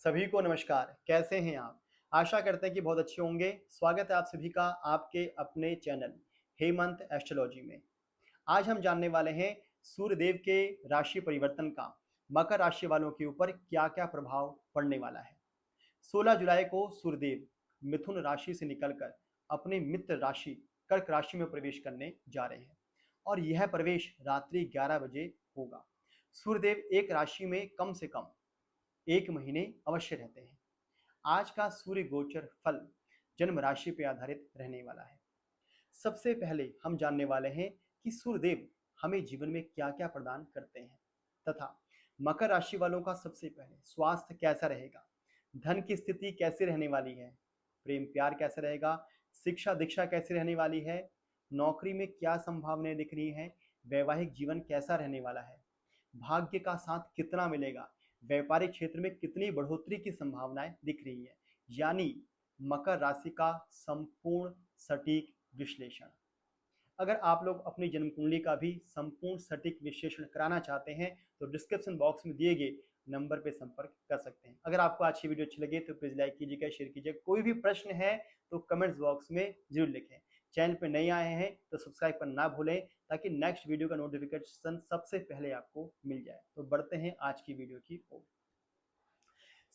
सभी को नमस्कार। कैसे हैं आप? आशा करते हैं कि बहुत अच्छे होंगे। स्वागत है आप सभी का आपके अपने चैनल हेमंत एस्ट्रोलॉजी में। आज हम जानने वाले हैं सूर्यदेव के राशि परिवर्तन का मकर राशि वालों के ऊपर क्या-क्या प्रभाव पड़ने वाला है। 16 जुलाई को सूर्यदेव मिथुन राशि से निकलकर अपने मित्र राशि कर्क राशि में प्रवेश करने जा रहे हैं और यह प्रवेश रात्रि 11 बजे होगा। सूर्यदेव एक राशि में कम से कम 1 महीने अवश्य रहते हैं। आज का सूर्य गोचर फल जन्म राशि पर आधारित रहने वाला है। सबसे पहले हम जानने वाले हैं कि सूर्यदेव हमें जीवन में क्या-क्या प्रदान करते हैं तथा मकर राशि वालों का सबसे पहले स्वास्थ्य कैसा रहेगा, धन की स्थिति कैसी रहने वाली है, प्रेम प्यार कैसा रहेगा, शिक्षा दीक्षा कैसी रहने वाली है, नौकरी में क्या संभावनाएं दिख रही हैं, वैवाहिक जीवन कैसा रहने वाला है, भाग्य का साथ कितना मिलेगा, व्यापारिक क्षेत्र में कितनी बढ़ोतरी की संभावनाएं दिख रही है। यानी मकर राशि का संपूर्ण सटीक विश्लेषण। अगर आप लोग अपनी जन्म कुंडली का भी संपूर्ण सटीक विश्लेषण कराना चाहते हैं तो डिस्क्रिप्शन बॉक्स में दिए गए नंबर पर संपर्क कर सकते हैं। अगर आपको आज की वीडियो अच्छी लगे तो प्लीज लाइक कीजिएगा, शेयर कीजिएगा। कोई भी प्रश्न है तो कमेंट्स बॉक्स में जरूर लिखें। चैनल पर नए आए हैं तो सब्सक्राइब करना ना भूलें ताकि नेक्स्ट वीडियो का नोटिफिकेशन सबसे पहले आपको मिल जाए। तो बढ़ते हैं आज की वीडियो की ओर।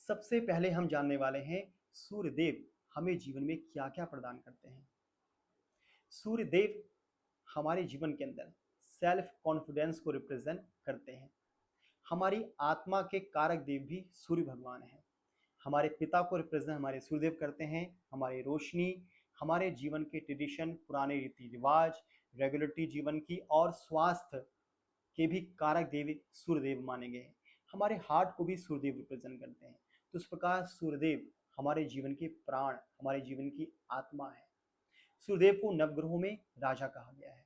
सबसे पहले हम जानने वाले हैं सूर्यदेव हमें जीवन में क्या क्या प्रदान करते हैं। सूर्यदेव हमारे जीवन के अंदर सेल्फ कॉन्फिडेंस को रिप्रेजेंट करते हैं। हमारी आत्मा के कारक देव भी सूर्य भगवान हैं। हमारे पिता को रिप्रेजेंट हमारे सूर्यदेव करते हैं। हमारी रोशनी, हमारे जीवन के ट्रेडिशन, पुराने रीति रिवाज, रेगुलरिटी जीवन की और स्वास्थ्य के भी कारक देव सूर्यदेव माने गए हैं। हमारे हार्ट को भी सूर्यदेव रिप्रेजेंट करते हैं। तो इस प्रकार सूर्यदेव हमारे जीवन के प्राण, हमारे जीवन की आत्मा है। सूर्यदेव को नवग्रहों में राजा कहा गया है।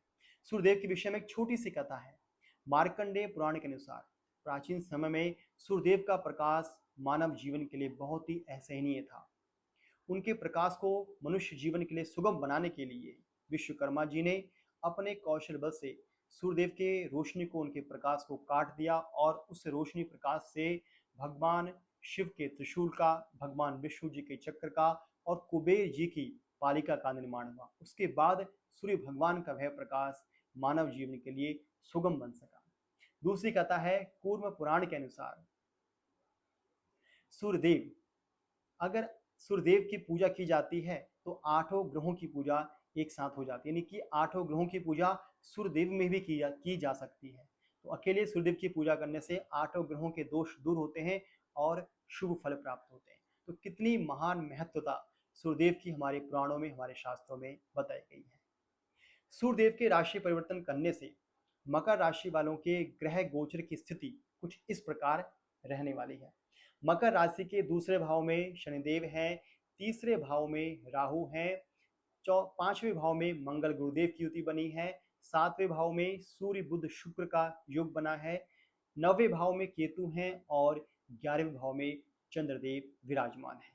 सूर्यदेव के विषय में एक छोटी सी कथा है। मार्कंडेय पुराण के अनुसार प्राचीन समय में सूर्यदेव का प्रकाश मानव जीवन के लिए बहुत ही असहनीय था। उनके प्रकाश को मनुष्य जीवन के लिए सुगम बनाने के लिए विश्वकर्मा जी ने अपने कौशल बल से सूर्यदेव के रोशनी को, उनके प्रकाश को काट दिया और उस रोशनी प्रकाश से भगवान शिव के त्रिशूल का, भगवान विष्णु जी के चक्र का और कुबेर जी की पालिका का निर्माण हुआ। उसके बाद सूर्य भगवान का वह प्रकाश मानव जीवन के लिए सुगम बन सका। दूसरी कथा है कूर्म पुराण के अनुसार सूर्यदेव, अगर सूर्यदेव की पूजा की जाती है तो आठों ग्रहों की पूजा एक साथ हो जाती है। यानी कि आठों ग्रहों की पूजा सूर्यदेव में भी की जा सकती है। तो अकेले सूर्यदेव की पूजा करने से आठों ग्रहों के दोष दूर होते हैं और शुभ फल प्राप्त होते हैं। तो कितनी महान महत्वता सूर्यदेव की हमारे पुराणों में, हमारे शास्त्रों में बताई गई है। सूर्यदेव के राशि परिवर्तन करने से मकर राशि वालों के ग्रह गोचर की स्थिति कुछ इस प्रकार रहने वाली है। मकर राशि के दूसरे भाव में शनिदेव हैं, तीसरे भाव में राहु हैं, पांचवें भाव में मंगल गुरुदेव की युति बनी है, सातवें भाव में सूर्य बुध शुक्र का योग बना है, नौवें भाव में केतु हैं और 11वें भाव में चंद्रदेव विराजमान है।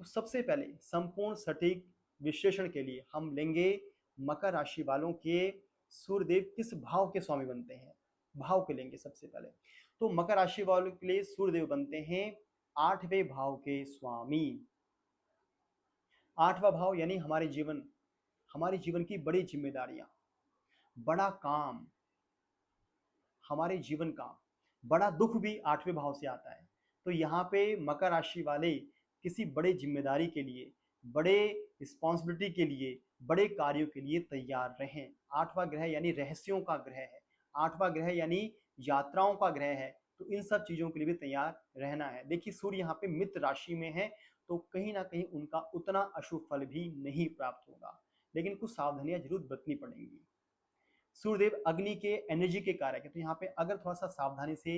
तो सबसे पहले संपूर्ण सटीक विश्लेषण के लिए हम लेंगे मकर राशि वालों के सूर्यदेव किस भाव के स्वामी बनते हैं। भाव के लेंगे सबसे पहले। तो मकर राशि वालों के लिए सूर्यदेव बनते हैं 8वें भाव के स्वामी। 8वां भाव यानी हमारे जीवन की बड़ी जिम्मेदारियां, बड़ा काम, हमारे जीवन का बड़ा दुख भी 8वें भाव से आता है। तो यहाँ पे मकर राशि वाले किसी बड़े जिम्मेदारी के लिए, बड़े रिस्पॉन्सिबिलिटी के लिए, बड़े कार्यों के लिए तैयार रहें। 8वां ग्रह यानी रहस्यों का ग्रह है। 8वां ग्रह यानी यात्राओं का ग्रह है। तो इन सब चीजों के लिए भी तैयार रहना है। देखिए सूर्य यहाँ पे मित्र राशि में है तो कहीं ना कहीं उनका उतना अशुभ फल भी नहीं प्राप्त होगा, लेकिन कुछ सावधानियां जरूर बरतनी पड़ेंगी। सूर्यदेव अग्नि के एनर्जी के कारक है। तो यहाँ पे अगर थोड़ा सा सावधानी से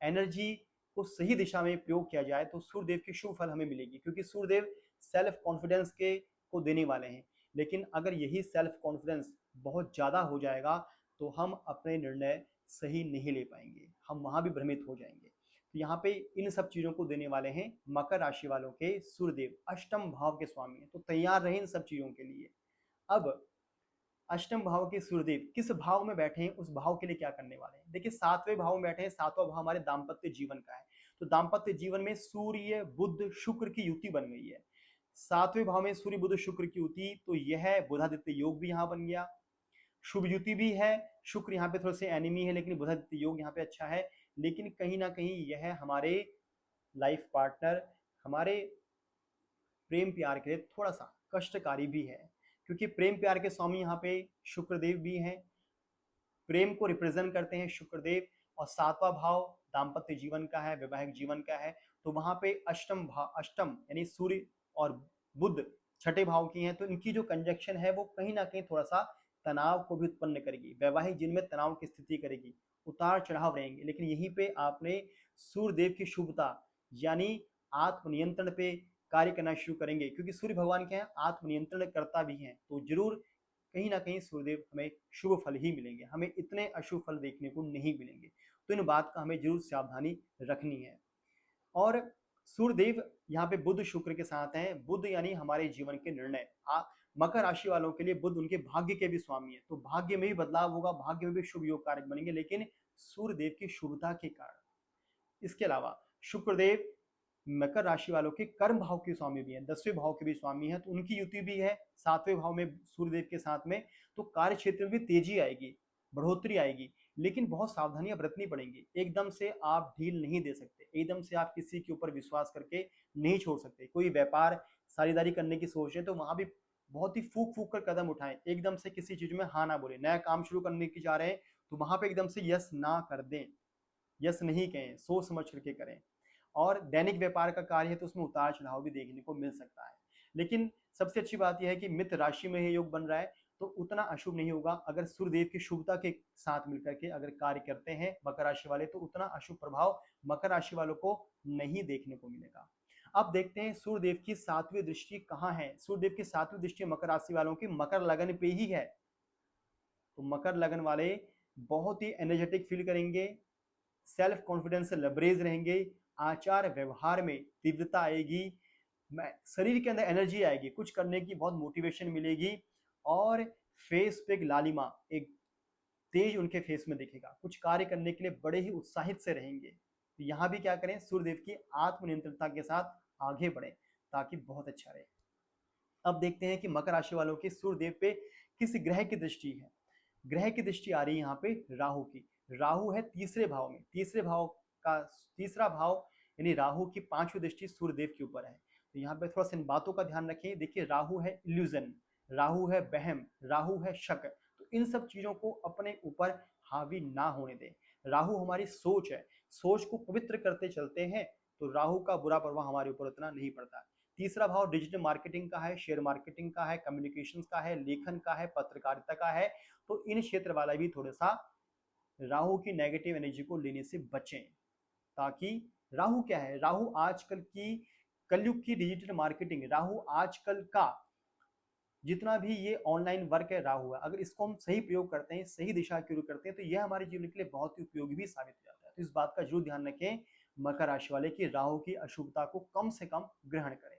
एनर्जी को सही दिशा में प्रयोग किया जाए तो सूर्यदेव की शुभ फल हमें मिलेगी, क्योंकि सूर्यदेव सेल्फ कॉन्फिडेंस के को देने वाले हैं। लेकिन अगर यही सेल्फ कॉन्फिडेंस बहुत ज़्यादा हो जाएगा तो हम अपने निर्णय सही नहीं ले पाएंगे, हम वहाँ भी भ्रमित हो जाएंगे। तो यहाँ पे इन सब चीज़ों को देने वाले हैं मकर राशि वालों के सूर्यदेव, अष्टम भाव के स्वामी हैं। तो तैयार रहें इन सब चीज़ों के लिए। अब अष्टम भाव के सूर्यदेव किस भाव में बैठे हैं, उस भाव के लिए क्या करने वाले हैं। देखिए 7वें भाव में बैठे हैं। 7वां भाव हमारे दाम्पत्य जीवन का है। तो दाम्पत्य जीवन में सूर्य बुध शुक्र की युति बन गई है। 7वें भाव में सूर्य बुध शुक्र की युति, तो यह बुधादित्य योग भी यहाँ बन गया, शुभ युति भी है। शुक्र यहाँ पे थोड़े से एनिमी है, लेकिन बुधादित्य योग यहाँ पे अच्छा है। लेकिन कहीं ना कहीं यह हमारे लाइफ पार्टनर, हमारे प्रेम प्यार के लिए थोड़ा सा कष्टकारी भी है, क्योंकि प्रेम प्यार के स्वामी यहाँ पे शुक्रदेव भी हैं, प्रेम को रिप्रेजेंट करते हैं शुक्रदेव। और 7वां भाव दाम्पत्य जीवन का है, वैवाहिक जीवन का है, तो वहां पे अष्टम यानी सूर्य और बुध छठे भाव की हैं, तो इनकी जो कंजक्शन है वो कहीं ना कहीं थोड़ा सा तनाव को भी उत्पन्न करेगी, वैवाहिक जीवन में तनाव की स्थिति करेगी, उतार चढ़ाव रहेंगे। लेकिन यहीं पे आपने सूर्यदेव की शुभता यानी आत्मनियंत्रण पे कार्य करना शुरू करेंगे, क्योंकि सूर्य भगवान क्या है, आत्मनियंत्रण करता भी हैं, तो जरूर कहीं ना कहीं सूर्यदेव हमें शुभ फल ही मिलेंगे, हमें इतने अशुभ फल देखने को नहीं मिलेंगे। तो इन बात का हमें जरूर सावधानी रखनी है। और सूर्यदेव यहाँ पे बुध शुक्र के साथ हैं, बुध यानी हमारे जीवन के निर्णय। मकर राशि वालों के लिए बुध उनके भाग्य के भी स्वामी है, तो भाग्य में भी बदलाव होगा, भाग्य में भी शुभ योग कारक बनेंगे, लेकिन सूर्यदेव की शुभता के कारण। इसके अलावा शुक्रदेव मकर राशि वालों के कर्म भाव के स्वामी भी हैं, 10वें भाव के भी स्वामी हैं, तो उनकी युति भी है 7वें भाव में सूर्यदेव के साथ में, तो कार्य क्षेत्र में भी तेजी आएगी, बढ़ोतरी आएगी, लेकिन बहुत सावधानियां बरतनी पड़ेंगी। एकदम से आप ढील नहीं दे सकते, एकदम से आप किसी के ऊपर विश्वास करके नहीं छोड़ सकते। कोई व्यापार साझेदारी करने की सोच है तो वहां भी बहुत ही फूक फूक कर कदम उठाएं, एकदम से किसी चीज में हाँ ना बोले। नया काम शुरू करने की जा रहे हैं तो वहां पे एकदम से यस ना कर दें, यस नहीं कहें, सोच समझ करके करें। और दैनिक व्यापार का कार्य है तो उसमें उतार चढ़ाव भी देखने को मिल सकता है। लेकिन सबसे अच्छी बात यह है कि मित्र राशि में ये योग बन रहा है तो उतना अशुभ नहीं होगा। अगर सूर्यदेव की शुभता के साथ मिलकर के अगर कार्य करते हैं मकर राशि वाले, तो उतना अशुभ प्रभाव मकर राशि वालों को नहीं देखने को मिलेगा। अब देखते हैं सूर्यदेव की 7वीं दृष्टि कहाँ है। सूर्यदेव की 7वीं दृष्टि मकर राशि वालों की मकर लगन पे ही है, तो मकर लगन वाले बहुत ही एनर्जेटिक फील करेंगे, सेल्फ कॉन्फिडेंस से लबरेज रहेंगे, आचार व्यवहार में तीव्रता आएगी, शरीर के अंदर एनर्जी आएगी, कुछ करने की बहुत मोटिवेशन मिलेगी, और फेस पे एक लालिमा, एक तेज उनके फेस में दिखेगा, कुछ कार्य करने के लिए बड़े ही उत्साहित से रहेंगे। तो यहाँ भी क्या करें, सूर्यदेव की आत्मनियंत्रणता के साथ आगे बढ़े ताकि बहुत अच्छा रहे। अब देखते हैं कि मकर राशि वालों की सूर्यदेव पे किस ग्रह की दृष्टि है। ग्रह की दृष्टि आ रही है यहाँ पे राहु की। राहु है तीसरे भाव में, तीसरे भाव का तीसरा भाव यानी राहु की 5वीं दृष्टि सूर्यदेव के ऊपर है। तो यहाँ पे थोड़ा सा इन बातों का ध्यान रखें। देखिए राहु है इल्यूजन, राहु है वहम, राहु है शक, तो इन सब चीजों को अपने ऊपर हावी ना होने दें। राहु हमारी सोच है, सोच को पवित्र करते चलते हैं, तो राहु का बुरा प्रभाव हमारे ऊपर उतना नहीं पड़ता। तीसरा भाव डिजिटल मार्केटिंग का है, शेयर मार्केटिंग का है, कम्युनिकेशन का है, लेखन का है, पत्रकारिता का है, तो इन क्षेत्र वाला भी थोड़ा सा राहु की नेगेटिव एनर्जी को लेने से बचें। ताकि राहु क्या है, राहु आजकल की कलयुग की डिजिटल मार्केटिंग, राहु आजकल का जितना भी ये ऑनलाइन वर्क है राहु है, अगर इसको हम सही प्रयोग करते हैं, सही दिशा के उपयोग करते हैं, तो यह हमारे जीवन के लिए बहुत ही उपयोगी भी साबित हो जाता है। तो इस बात का जरूर ध्यान रखें मकर राशि वाले की राहु की अशुभता को कम से कम ग्रहण करें।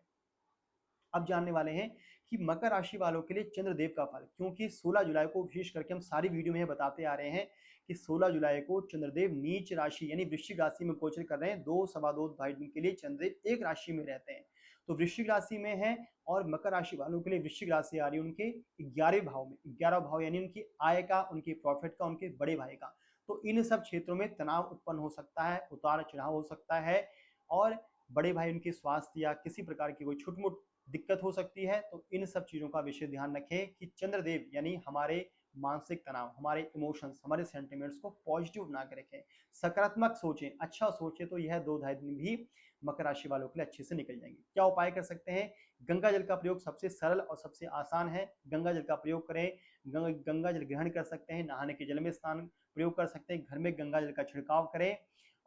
अब जानने वाले हैं कि मकर राशि वालों के लिए चंद्रदेव का फल, क्योंकि 16 जुलाई को विशेष करके हम सारी वीडियो में बताते आ रहे हैं कि 16 जुलाई को चंद्रदेव नीच राशि यानी वृश्चिक राशि में गोचर कर रहे हैं। 2-2.5 दिन के लिए चंद्रदेव एक राशि में रहते हैं, तो वृश्चिक राशि में है, और मकर राशि वालों के लिए वृश्चिक राशि आ रही है उनके 11वें भाव में। 11 भाव यानी उनकी आय का, उनके प्रॉफिट का, उनके बड़े भाई का। तो इन सब क्षेत्रों में तनाव उत्पन्न हो सकता है, उतार चढ़ाव हो सकता है, और बड़े भाई उनके स्वास्थ्य या किसी प्रकार की कोई छुटमुट दिक्कत हो सकती है। तो इन सब चीजों का विशेष ध्यान रखें कि चंद्रदेव यानी हमारे मानसिक तनाव, हमारे इमोशंस, हमारे सेंटिमेंट्स को पॉजिटिव बना के रखें, सकारात्मक सोचें, अच्छा सोचें, तो यह 2-2.5 दिन भी मकर राशि वालों के लिए अच्छे से निकल जाएंगे। क्या उपाय कर सकते हैं? गंगा जल का प्रयोग सबसे सरल और सबसे आसान है। गंगा जल का प्रयोग करें, गंगा जल ग्रहण कर सकते हैं, नहाने के जल में स्नान प्रयोग कर सकते हैं, घर में गंगा जल का छिड़काव करें,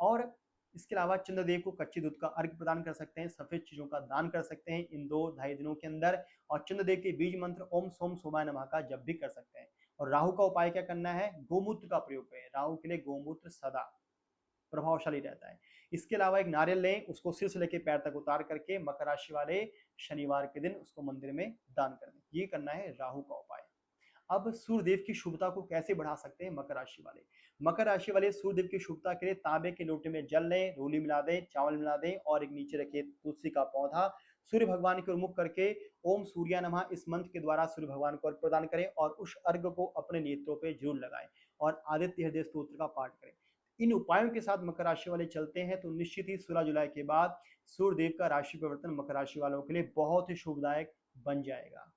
और इसके अलावा चंद्रदेव को कच्चे दूध का अर्घ्य प्रदान कर सकते हैं, सफेद चीजों का दान कर सकते हैं इन 2-2.5 दिनों के अंदर, और चंद्रदेव के बीज मंत्र ओम सोम सोमाय नमः का जप भी कर सकते हैं। और राहु का उपाय क्या करना है? गोमूत्र का प्रयोग करें। राहु के लिए गोमूत्र सदा प्रभावशाली रहता है। इसके अलावा एक नारियल लें, उसको सिर से लेकर पैर तक उतार करके मकर राशि वाले शनिवार के दिन उसको मंदिर में दान कर दें। ये करना है राहु का उपाय। अब सूर्यदेव की शुभता को कैसे बढ़ा सकते हैं मकर राशि वाले? मकर राशि वाले सूर्यदेव की शुभता के लिए तांबे के लोटे में जल लें, रोली मिला दें, चावल मिला दें और एक नीचे रखिए तुलसी का पौधा, सूर्य भगवान की ओर मुख करके ओम सूर्या नमः इस मंत्र के द्वारा सूर्य भगवान को अर्घ्य प्रदान करें और उस अर्घ्य को अपने नेत्रों पे जरूर लगाएं और आदित्य हृदय स्तोत्र का पाठ करें। इन उपायों के साथ मकर राशि वाले चलते हैं तो निश्चित ही 16 जुलाई के बाद सूर्यदेव का राशि परिवर्तन मकर राशि वालों के लिए बहुत ही शुभदायक बन जाएगा।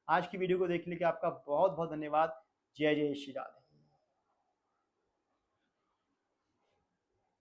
आज की वीडियो को देखने के लिए आपका बहुत बहुत धन्यवाद। जय जय श्री राधे।